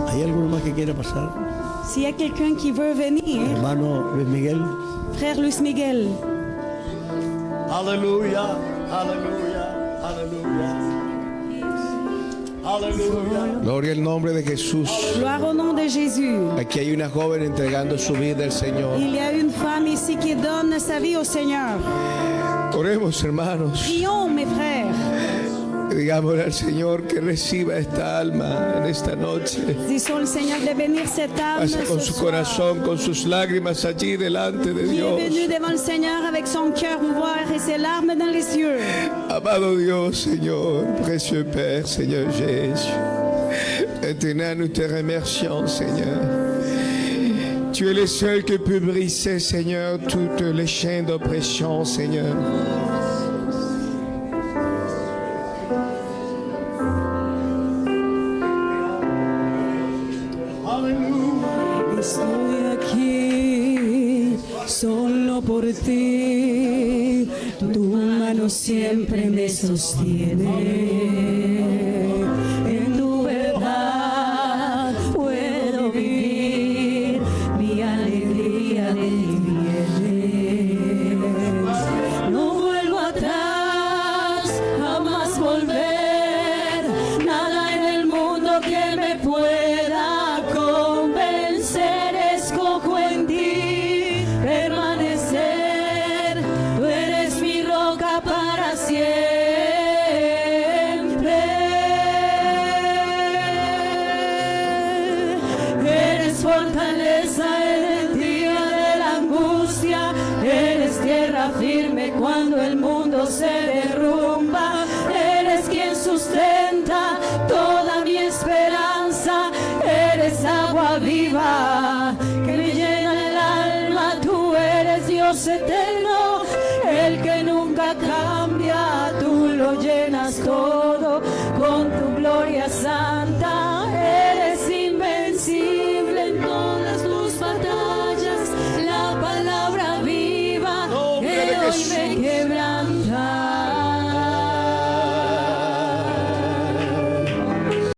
¿Hay alguno más que quiera pasar? S'il y a quelqu'un qui veut venir, Hermano Luis Miguel. frère Luis Miguel, Aleluya, aleluya, aleluya. Aleluya. Gloria al nombre de Jesús. gloire au nom de Jésus. Aquí hay una joven entregando su vida al Señor. Il y a une femme ici qui donne sa vie au Seigneur. Oremos, hermanos. Prions, mes frères. Digámosle al Señor que reciba esta alma en esta noche. Disons al Seigneur de bénir cette âme Pasa con ce su soir, corazón, con sus lágrimas allí delante de qui Dios. est venu devant le Seigneur avec son cœur ouvert et ses larmes dans les yeux. Amado Dios, Señor, précieux Père, Seigneur Jésus. Maintenant, nous te remercions, Seigneur. Tu es le seul qui peut briser, Seigneur, toutes les chaînes d'oppression, Seigneur. Estoy aquí solo por ti, tu mano siempre me sostiene. En tu verdad puedo vivir, mi alegría de ti viene. No vuelvo atrás, jamás volver, nada en el mundo que me pueda convencer. Escojo en ti permanecer, tú eres mi roca para siempre. Eres fortaleza en el día de la angustia, eres tierra firme cuando el mundo se derrumba, eres quien sustenta toda mi esperanza, eres agua viva que me llena el alma, tú eres Dios eterno, el que nunca cambia, tú lo llenas todo.